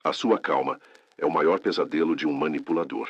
A sua calma é o maior pesadelo de um manipulador.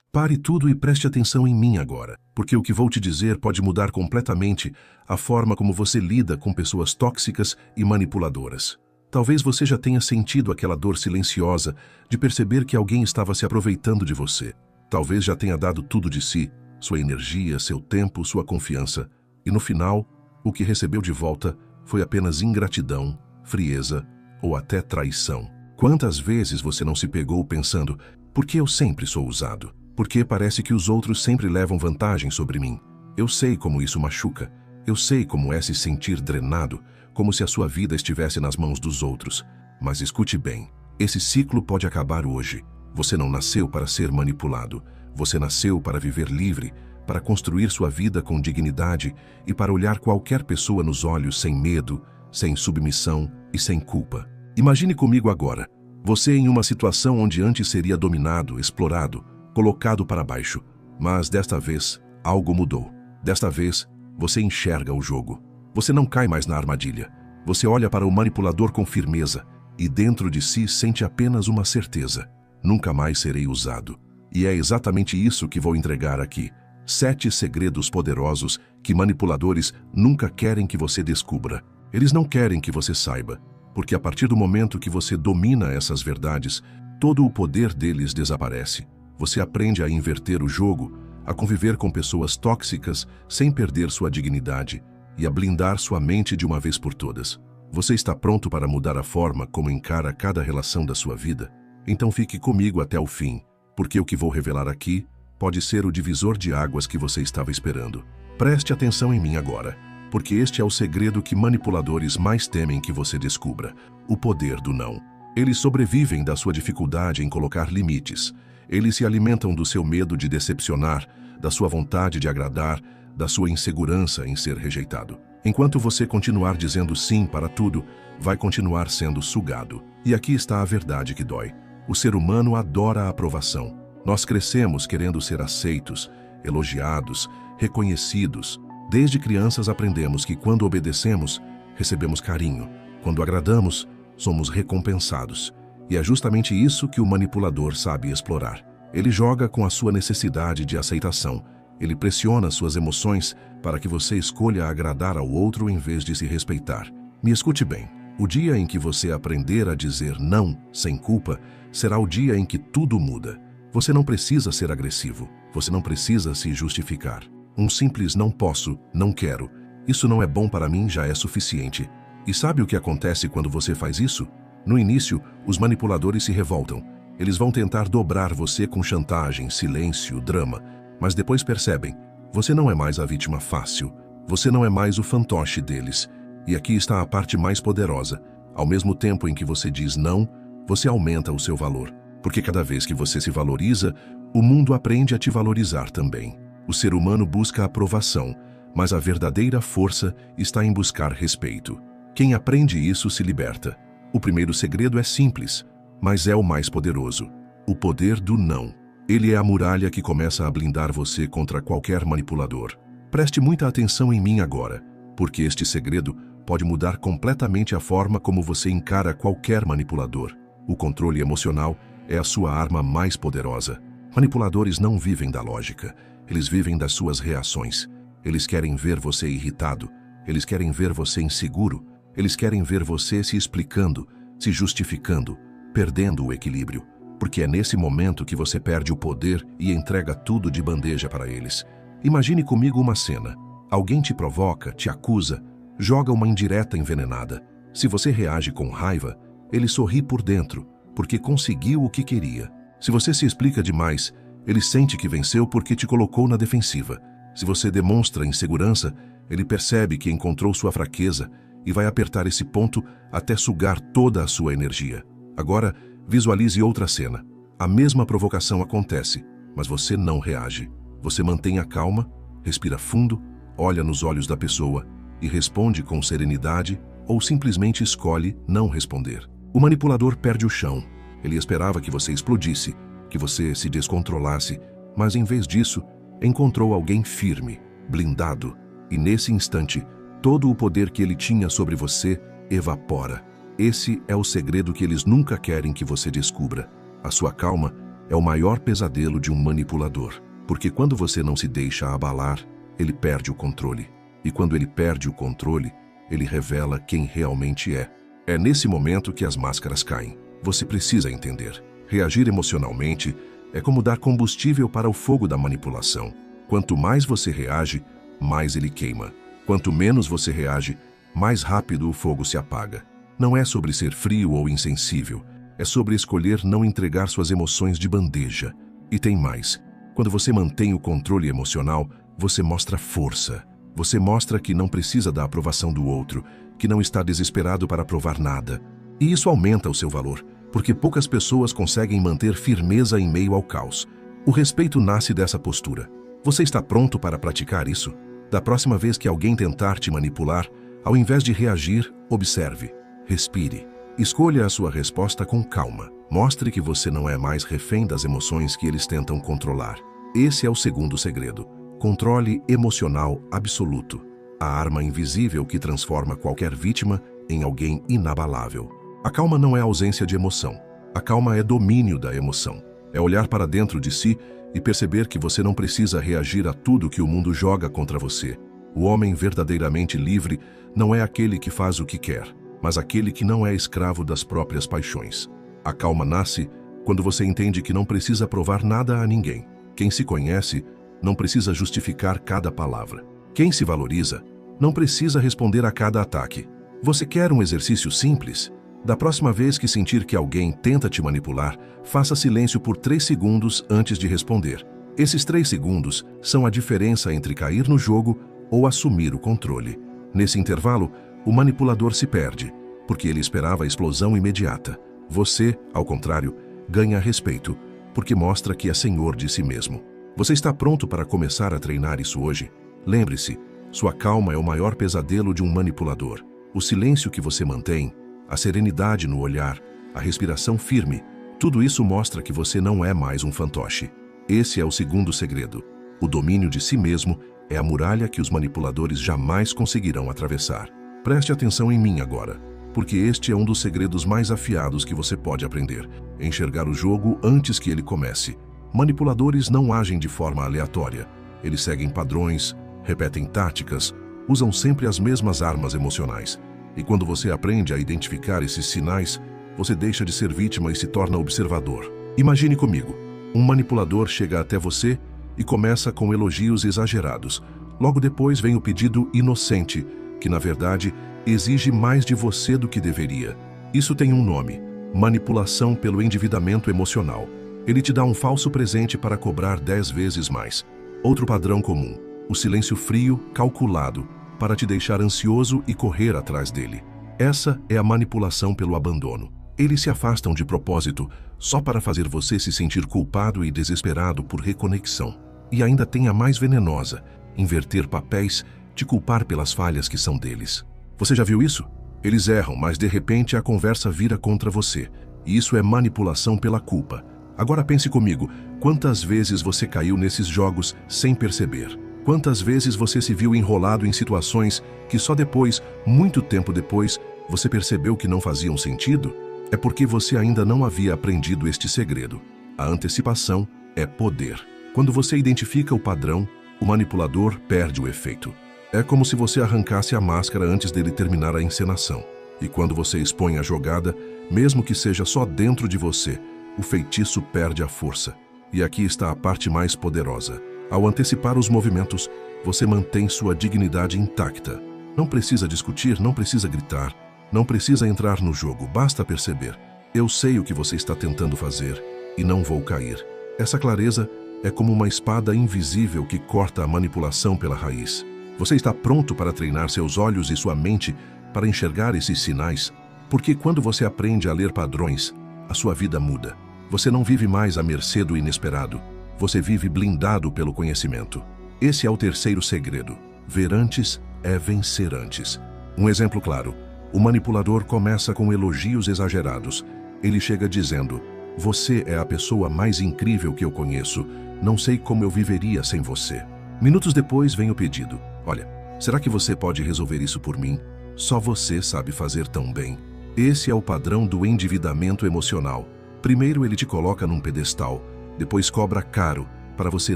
Pare tudo e preste atenção em mim agora, porque o que vou te dizer pode mudar completamente a forma como você lida com pessoas tóxicas e manipuladoras. Talvez você já tenha sentido aquela dor silenciosa de perceber que alguém estava se aproveitando de você. Talvez já tenha dado tudo de si, sua energia, seu tempo, sua confiança, e no final, o que recebeu de volta foi apenas ingratidão, frieza ou até traição. Quantas vezes você não se pegou pensando, por que eu sempre sou usado? Por que parece que os outros sempre levam vantagem sobre mim? Eu sei como isso machuca. Eu sei como é se sentir drenado, como se a sua vida estivesse nas mãos dos outros. Mas escute bem, esse ciclo pode acabar hoje. Você não nasceu para ser manipulado. Você nasceu para viver livre, para construir sua vida com dignidade e para olhar qualquer pessoa nos olhos sem medo, sem submissão e sem culpa. Imagine comigo agora, você em uma situação onde antes seria dominado, explorado, colocado para baixo. Mas desta vez, algo mudou. Desta vez, você enxerga o jogo. Você não cai mais na armadilha. Você olha para o manipulador com firmeza e dentro de si sente apenas uma certeza. Nunca mais serei usado. E é exatamente isso que vou entregar aqui. 7 segredos poderosos que manipuladores nunca querem que você descubra. Eles não querem que você saiba, porque a partir do momento que você domina essas verdades, todo o poder deles desaparece. Você aprende a inverter o jogo, a conviver com pessoas tóxicas sem perder sua dignidade e a blindar sua mente de uma vez por todas. Você está pronto para mudar a forma como encara cada relação da sua vida? Então fique comigo até o fim, porque o que vou revelar aqui pode ser o divisor de águas que você estava esperando. Preste atenção em mim agora, porque este é o segredo que manipuladores mais temem que você descubra: o poder do não. Eles sobrevivem da sua dificuldade em colocar limites. Eles se alimentam do seu medo de decepcionar, da sua vontade de agradar, da sua insegurança em ser rejeitado. Enquanto você continuar dizendo sim para tudo, vai continuar sendo sugado. E aqui está a verdade que dói. O ser humano adora a aprovação. Nós crescemos querendo ser aceitos, elogiados, reconhecidos. Desde crianças aprendemos que quando obedecemos, recebemos carinho. Quando agradamos, somos recompensados. E é justamente isso que o manipulador sabe explorar. Ele joga com a sua necessidade de aceitação. Ele pressiona suas emoções para que você escolha agradar ao outro em vez de se respeitar. Me escute bem. O dia em que você aprender a dizer não sem culpa será o dia em que tudo muda. Você não precisa ser agressivo. Você não precisa se justificar. Um simples não posso, não quero. Isso não é bom para mim já é suficiente. E sabe o que acontece quando você faz isso? No início, os manipuladores se revoltam. Eles vão tentar dobrar você com chantagem, silêncio, drama. Mas depois percebem, você não é mais a vítima fácil. Você não é mais o fantoche deles. E aqui está a parte mais poderosa. Ao mesmo tempo em que você diz não, você aumenta o seu valor. Porque cada vez que você se valoriza, o mundo aprende a te valorizar também. O ser humano busca aprovação, mas a verdadeira força está em buscar respeito. Quem aprende isso se liberta. O primeiro segredo é simples, mas é o mais poderoso. O poder do não. Ele é a muralha que começa a blindar você contra qualquer manipulador. Preste muita atenção em mim agora, porque este segredo pode mudar completamente a forma como você encara qualquer manipulador. O controle emocional é a sua arma mais poderosa. Manipuladores não vivem da lógica, eles vivem das suas reações. Eles querem ver você irritado, eles querem ver você inseguro, eles querem ver você se explicando, se justificando, perdendo o equilíbrio. Porque é nesse momento que você perde o poder e entrega tudo de bandeja para eles. Imagine comigo uma cena. Alguém te provoca, te acusa, joga uma indireta envenenada. Se você reage com raiva, ele sorri por dentro, porque conseguiu o que queria. Se você se explica demais, ele sente que venceu porque te colocou na defensiva. Se você demonstra insegurança, ele percebe que encontrou sua fraqueza e vai apertar esse ponto até sugar toda a sua energia. Agora, visualize outra cena. A mesma provocação acontece, mas você não reage. Você mantém a calma, respira fundo, olha nos olhos da pessoa e responde com serenidade ou simplesmente escolhe não responder. O manipulador perde o chão. Ele esperava que você explodisse, que você se descontrolasse, mas em vez disso, encontrou alguém firme, blindado, e nesse instante, todo o poder que ele tinha sobre você evapora. Esse é o segredo que eles nunca querem que você descubra. A sua calma é o maior pesadelo de um manipulador, porque quando você não se deixa abalar, ele perde o controle. E quando ele perde o controle, ele revela quem realmente é. É nesse momento que as máscaras caem. Você precisa entender. Reagir emocionalmente é como dar combustível para o fogo da manipulação. Quanto mais você reage, mais ele queima. Quanto menos você reage, mais rápido o fogo se apaga. Não é sobre ser frio ou insensível. É sobre escolher não entregar suas emoções de bandeja. E tem mais. Quando você mantém o controle emocional, você mostra força. Você mostra que não precisa da aprovação do outro, que não está desesperado para provar nada. E isso aumenta o seu valor, porque poucas pessoas conseguem manter firmeza em meio ao caos. O respeito nasce dessa postura. Você está pronto para praticar isso? Da próxima vez que alguém tentar te manipular, ao invés de reagir, observe. Respire. Escolha a sua resposta com calma. Mostre que você não é mais refém das emoções que eles tentam controlar. Esse é o segundo segredo. Controle emocional absoluto. A arma invisível que transforma qualquer vítima em alguém inabalável. A calma não é ausência de emoção. A calma é domínio da emoção. É olhar para dentro de si e perceber que você não precisa reagir a tudo que o mundo joga contra você. O homem verdadeiramente livre não é aquele que faz o que quer, mas aquele que não é escravo das próprias paixões. A calma nasce quando você entende que não precisa provar nada a ninguém. Quem se conhece não precisa justificar cada palavra. Quem se valoriza não precisa responder a cada ataque. Você quer um exercício simples? Da próxima vez que sentir que alguém tenta te manipular, faça silêncio por 3 segundos antes de responder. Esses 3 segundos são a diferença entre cair no jogo ou assumir o controle. Nesse intervalo, o manipulador se perde, porque ele esperava a explosão imediata. Você, ao contrário, ganha respeito, porque mostra que é senhor de si mesmo. Você está pronto para começar a treinar isso hoje? Lembre-se, sua calma é o maior pesadelo de um manipulador. O silêncio que você mantém, a serenidade no olhar, a respiração firme, tudo isso mostra que você não é mais um fantoche. Esse é o segundo segredo. O domínio de si mesmo é a muralha que os manipuladores jamais conseguirão atravessar. Preste atenção em mim agora, porque este é um dos segredos mais afiados que você pode aprender. Enxergar o jogo antes que ele comece. Manipuladores não agem de forma aleatória. Eles seguem padrões, repetem táticas, usam sempre as mesmas armas emocionais. E quando você aprende a identificar esses sinais, você deixa de ser vítima e se torna observador. Imagine comigo, um manipulador chega até você e começa com elogios exagerados. Logo depois vem o pedido inocente, que na verdade exige mais de você do que deveria. Isso tem um nome: manipulação pelo endividamento emocional. Ele te dá um falso presente para cobrar 10 vezes mais. Outro padrão comum: o silêncio frio, calculado, para te deixar ansioso e correr atrás dele. Essa é a manipulação pelo abandono. Eles se afastam de propósito, só para fazer você se sentir culpado e desesperado por reconexão. E ainda tem a mais venenosa: inverter papéis, te culpar pelas falhas que são deles. Você já viu isso? Eles erram, mas de repente a conversa vira contra você. E isso é manipulação pela culpa. Agora pense comigo, quantas vezes você caiu nesses jogos sem perceber? Quantas vezes você se viu enrolado em situações que só depois, muito tempo depois, você percebeu que não faziam sentido? É porque você ainda não havia aprendido este segredo. A antecipação é poder. Quando você identifica o padrão, o manipulador perde o efeito. É como se você arrancasse a máscara antes dele terminar a encenação. E quando você expõe a jogada, mesmo que seja só dentro de você, o feitiço perde a força. E aqui está a parte mais poderosa. Ao antecipar os movimentos, você mantém sua dignidade intacta. Não precisa discutir, não precisa gritar, não precisa entrar no jogo, basta perceber. Eu sei o que você está tentando fazer e não vou cair. Essa clareza é como uma espada invisível que corta a manipulação pela raiz. Você está pronto para treinar seus olhos e sua mente para enxergar esses sinais? Porque quando você aprende a ler padrões, a sua vida muda. Você não vive mais à mercê do inesperado. Você vive blindado pelo conhecimento. Esse é o terceiro segredo. Ver antes é vencer antes. Um exemplo claro: o manipulador começa com elogios exagerados. Ele chega dizendo: "Você é a pessoa mais incrível que eu conheço. Não sei como eu viveria sem você." Minutos depois vem o pedido: "Olha, será que você pode resolver isso por mim? Só você sabe fazer tão bem." Esse é o padrão do endividamento emocional. Primeiro ele te coloca num pedestal, depois cobra caro para você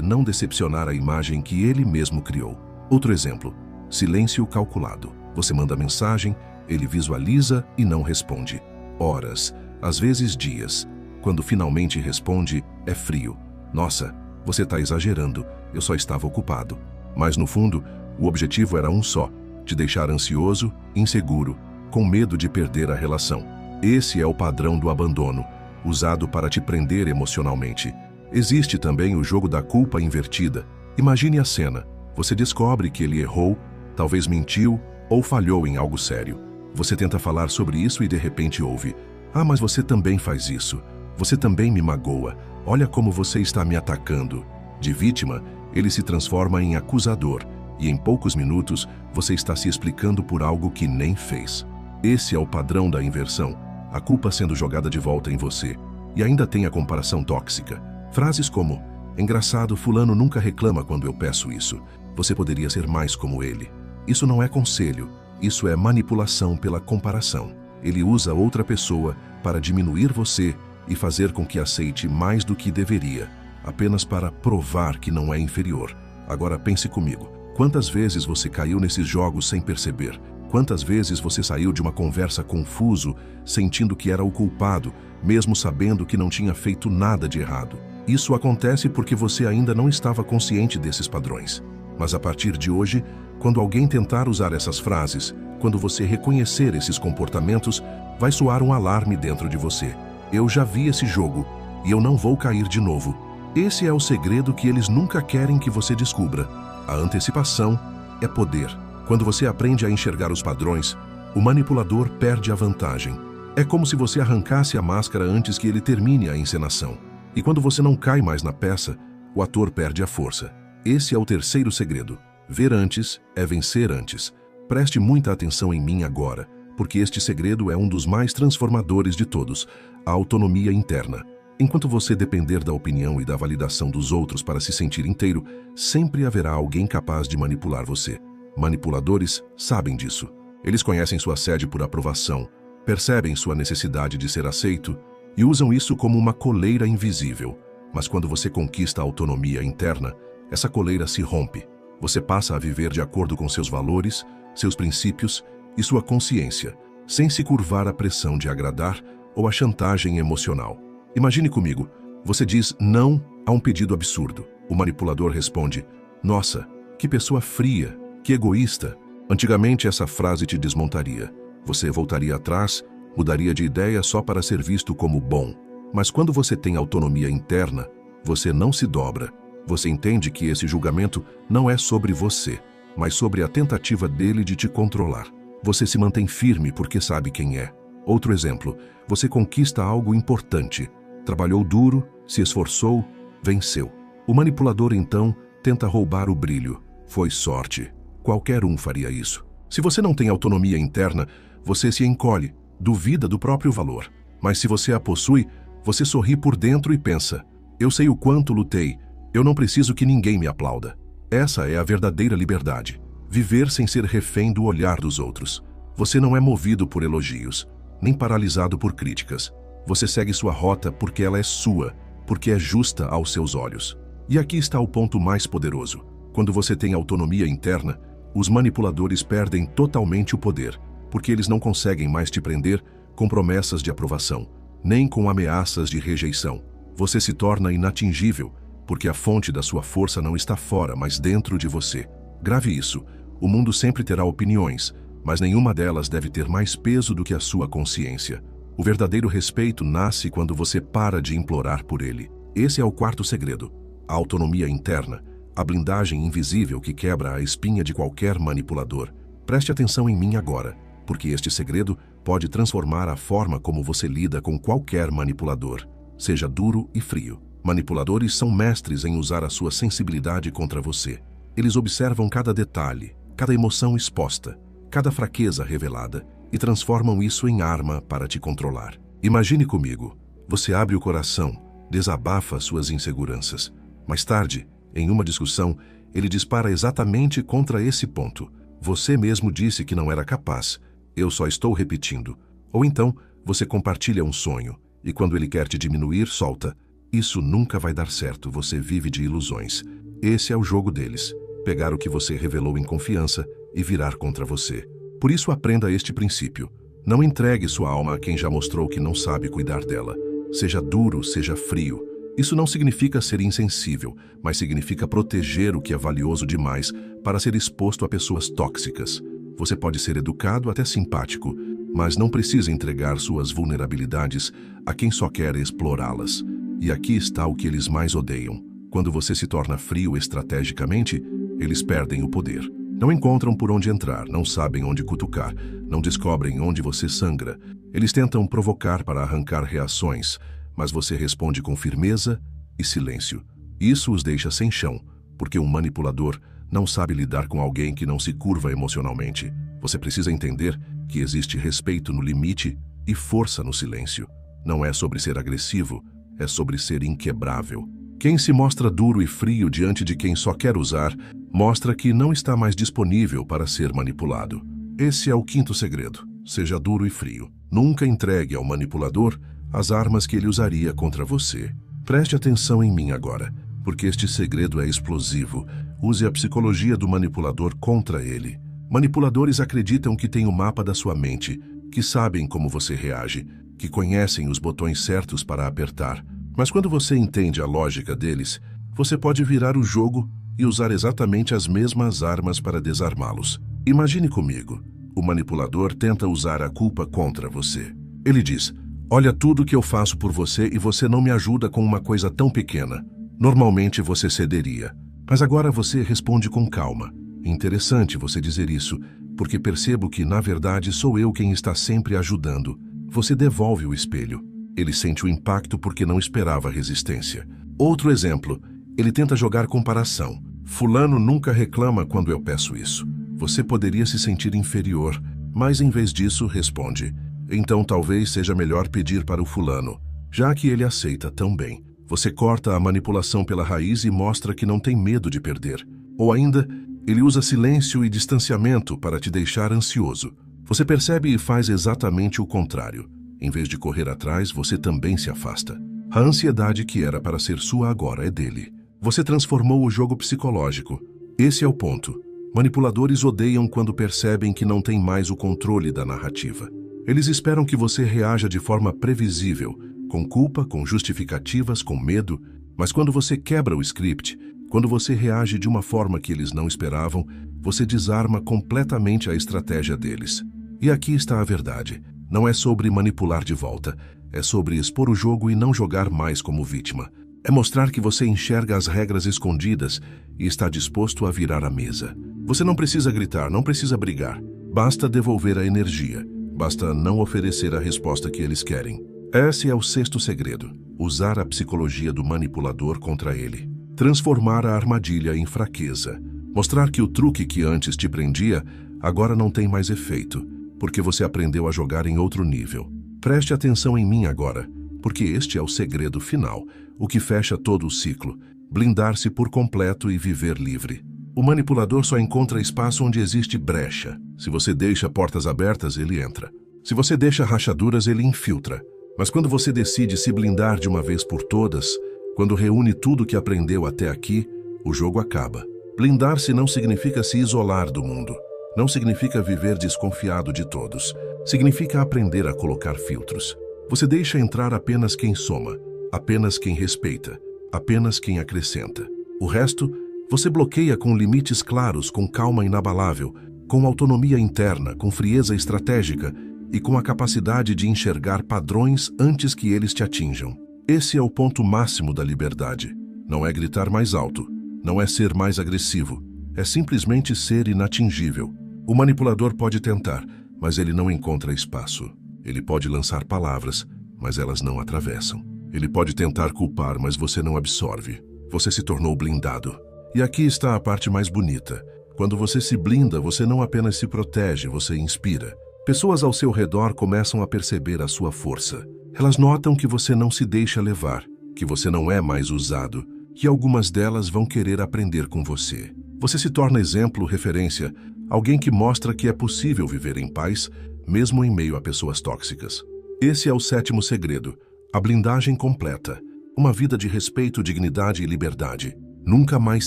não decepcionar a imagem que ele mesmo criou. Outro exemplo, silêncio calculado. Você manda mensagem, ele visualiza e não responde. Horas, às vezes dias. Quando finalmente responde, é frio. Nossa, você está exagerando, eu só estava ocupado. Mas no fundo, o objetivo era um só: te deixar ansioso, inseguro, com medo de perder a relação. Esse é o padrão do abandono, usado para te prender emocionalmente. Existe também o jogo da culpa invertida. Imagine a cena. Você descobre que ele errou, talvez mentiu ou falhou em algo sério. Você tenta falar sobre isso e de repente ouve: "Ah, mas você também faz isso. Você também me magoa. Olha como você está me atacando." De vítima, ele se transforma em acusador e em poucos minutos você está se explicando por algo que nem fez. Esse é o padrão da inversão, a culpa sendo jogada de volta em você. E ainda tem a comparação tóxica. Frases como: "Engraçado, fulano nunca reclama quando eu peço isso. Você poderia ser mais como ele." Isso não é conselho, isso é manipulação pela comparação. Ele usa outra pessoa para diminuir você e fazer com que aceite mais do que deveria, apenas para provar que não é inferior. Agora pense comigo, quantas vezes você caiu nesses jogos sem perceber? Quantas vezes você saiu de uma conversa confuso, sentindo que era o culpado, mesmo sabendo que não tinha feito nada de errado? Isso acontece porque você ainda não estava consciente desses padrões. Mas a partir de hoje, quando alguém tentar usar essas frases, quando você reconhecer esses comportamentos, vai soar um alarme dentro de você. Eu já vi esse jogo e eu não vou cair de novo. Esse é o segredo que eles nunca querem que você descubra. A antecipação é poder. Quando você aprende a enxergar os padrões, o manipulador perde a vantagem. É como se você arrancasse a máscara antes que ele termine a encenação. E quando você não cai mais na peça, o ator perde a força. Esse é o terceiro segredo. Ver antes é vencer antes. Preste muita atenção em mim agora, porque este segredo é um dos mais transformadores de todos: a autonomia interna. Enquanto você depender da opinião e da validação dos outros para se sentir inteiro, sempre haverá alguém capaz de manipular você. Manipuladores sabem disso. Eles conhecem sua sede por aprovação, percebem sua necessidade de ser aceito e usam isso como uma coleira invisível. Mas quando você conquista a autonomia interna, essa coleira se rompe. Você passa a viver de acordo com seus valores, seus princípios e sua consciência, sem se curvar à pressão de agradar ou à chantagem emocional. Imagine comigo, você diz não a um pedido absurdo. O manipulador responde: "Nossa, que pessoa fria, que egoísta." Antigamente essa frase te desmontaria. Você voltaria atrás, mudaria de ideia só para ser visto como bom. Mas quando você tem autonomia interna, você não se dobra. Você entende que esse julgamento não é sobre você, mas sobre a tentativa dele de te controlar. Você se mantém firme porque sabe quem é. Outro exemplo, você conquista algo importante. Trabalhou duro, se esforçou, venceu. O manipulador então tenta roubar o brilho. Foi sorte. Qualquer um faria isso. Se você não tem autonomia interna, você se encolhe, duvida do próprio valor. Mas se você a possui, você sorri por dentro e pensa: "Eu sei o quanto lutei, eu não preciso que ninguém me aplauda." Essa é a verdadeira liberdade. Viver sem ser refém do olhar dos outros. Você não é movido por elogios, nem paralisado por críticas. Você segue sua rota porque ela é sua, porque é justa aos seus olhos. E aqui está o ponto mais poderoso. Quando você tem autonomia interna, os manipuladores perdem totalmente o poder, porque eles não conseguem mais te prender com promessas de aprovação, nem com ameaças de rejeição. Você se torna inatingível, porque a fonte da sua força não está fora, mas dentro de você. Grave isso. O mundo sempre terá opiniões, mas nenhuma delas deve ter mais peso do que a sua consciência. O verdadeiro respeito nasce quando você para de implorar por ele. Esse é o quarto segredo: a autonomia interna, a blindagem invisível que quebra a espinha de qualquer manipulador. Preste atenção em mim agora, porque este segredo pode transformar a forma como você lida com qualquer manipulador. Seja duro e frio. Manipuladores são mestres em usar a sua sensibilidade contra você. Eles observam cada detalhe, cada emoção exposta, cada fraqueza revelada e transformam isso em arma para te controlar. Imagine comigo, você abre o coração, desabafa suas inseguranças. Mais tarde, em uma discussão, ele dispara exatamente contra esse ponto. Você mesmo disse que não era capaz. Eu só estou repetindo. Ou então, você compartilha um sonho, e quando ele quer te diminuir, solta. Isso nunca vai dar certo, você vive de ilusões. Esse é o jogo deles. Pegar o que você revelou em confiança e virar contra você. Por isso aprenda este princípio. Não entregue sua alma a quem já mostrou que não sabe cuidar dela. Seja duro, seja frio. Isso não significa ser insensível, mas significa proteger o que é valioso demais para ser exposto a pessoas tóxicas. Você pode ser educado, até simpático, mas não precisa entregar suas vulnerabilidades a quem só quer explorá-las. E aqui está o que eles mais odeiam. Quando você se torna frio estrategicamente, eles perdem o poder. Não encontram por onde entrar, não sabem onde cutucar, não descobrem onde você sangra. Eles tentam provocar para arrancar reações, mas você responde com firmeza e silêncio. Isso os deixa sem chão, porque um manipulador não sabe lidar com alguém que não se curva emocionalmente. Você precisa entender que existe respeito no limite e força no silêncio. Não é sobre ser agressivo, é sobre ser inquebrável. Quem se mostra duro e frio diante de quem só quer usar, mostra que não está mais disponível para ser manipulado. Esse é o quinto segredo. Seja duro e frio. Nunca entregue ao manipulador as armas que ele usaria contra você. Preste atenção em mim agora, porque este segredo é explosivo. Use a psicologia do manipulador contra ele. Manipuladores acreditam que têm o mapa da sua mente, que sabem como você reage, que conhecem os botões certos para apertar. Mas quando você entende a lógica deles, você pode virar o jogo e usar exatamente as mesmas armas para desarmá-los. Imagine comigo, o manipulador tenta usar a culpa contra você. Ele diz: olha tudo que eu faço por você e você não me ajuda com uma coisa tão pequena. Normalmente você cederia, mas agora você responde com calma. Interessante você dizer isso, porque percebo que, na verdade, sou eu quem está sempre ajudando. Você devolve o espelho. Ele sente o impacto porque não esperava resistência. Outro exemplo, ele tenta jogar comparação. Fulano nunca reclama quando eu peço isso. Você poderia se sentir inferior, mas em vez disso, responde: então talvez seja melhor pedir para o fulano, já que ele aceita tão bem. Você corta a manipulação pela raiz e mostra que não tem medo de perder. Ou ainda, ele usa silêncio e distanciamento para te deixar ansioso. Você percebe e faz exatamente o contrário. Em vez de correr atrás, você também se afasta. A ansiedade que era para ser sua agora é dele. Você transformou o jogo psicológico. Esse é o ponto. Manipuladores odeiam quando percebem que não têm mais o controle da narrativa. Eles esperam que você reaja de forma previsível, com culpa, com justificativas, com medo, mas quando você quebra o script, quando você reage de uma forma que eles não esperavam, você desarma completamente a estratégia deles. E aqui está a verdade. Não é sobre manipular de volta, é sobre expor o jogo e não jogar mais como vítima. É mostrar que você enxerga as regras escondidas e está disposto a virar a mesa. Você não precisa gritar, não precisa brigar. Basta devolver a energia. Basta não oferecer a resposta que eles querem. Esse é o sexto segredo. Usar a psicologia do manipulador contra ele. Transformar a armadilha em fraqueza. Mostrar que o truque que antes te prendia agora não tem mais efeito, porque você aprendeu a jogar em outro nível. Preste atenção em mim agora, porque este é o segredo final, o que fecha todo o ciclo. Blindar-se por completo e viver livre. O manipulador só encontra espaço onde existe brecha. Se você deixa portas abertas, ele entra. Se você deixa rachaduras, ele infiltra. Mas quando você decide se blindar de uma vez por todas, quando reúne tudo que aprendeu até aqui, o jogo acaba. Blindar-se não significa se isolar do mundo. Não significa viver desconfiado de todos. Significa aprender a colocar filtros. Você deixa entrar apenas quem soma, apenas quem respeita, apenas quem acrescenta. O resto, você bloqueia com limites claros, com calma inabalável, com autonomia interna, com frieza estratégica e com a capacidade de enxergar padrões antes que eles te atinjam. Esse é o ponto máximo da liberdade. Não é gritar mais alto, não é ser mais agressivo, é simplesmente ser inatingível. O manipulador pode tentar, mas ele não encontra espaço. Ele pode lançar palavras, mas elas não atravessam. Ele pode tentar culpar, mas você não absorve. Você se tornou blindado. E aqui está a parte mais bonita. Quando você se blinda, você não apenas se protege, você inspira. Pessoas ao seu redor começam a perceber a sua força. Elas notam que você não se deixa levar, que você não é mais usado, que algumas delas vão querer aprender com você. Você se torna exemplo, referência, alguém que mostra que é possível viver em paz, mesmo em meio a pessoas tóxicas. Esse é o 7º segredo, a blindagem completa. Uma vida de respeito, dignidade e liberdade. Nunca mais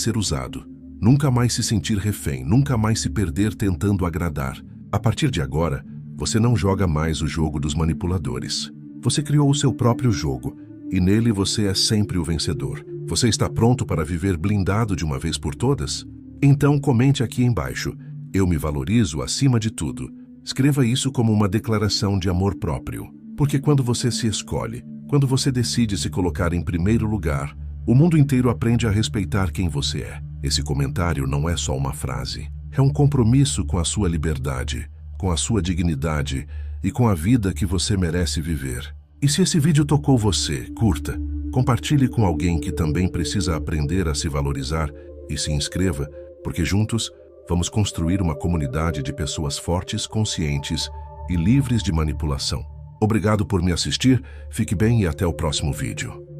ser usado. Nunca mais se sentir refém. Nunca mais se perder tentando agradar. A partir de agora, você não joga mais o jogo dos manipuladores. Você criou o seu próprio jogo, e nele você é sempre o vencedor. Você está pronto para viver blindado de uma vez por todas? Então comente aqui embaixo. Eu me valorizo acima de tudo. Escreva isso como uma declaração de amor próprio. Porque quando você se escolhe, quando você decide se colocar em primeiro lugar, o mundo inteiro aprende a respeitar quem você é. Esse comentário não é só uma frase. É um compromisso com a sua liberdade, com a sua dignidade e com a vida que você merece viver. E se esse vídeo tocou você, curta, compartilhe com alguém que também precisa aprender a se valorizar e se inscreva, porque juntos vamos construir uma comunidade de pessoas fortes, conscientes e livres de manipulação. Obrigado por me assistir, fique bem e até o próximo vídeo.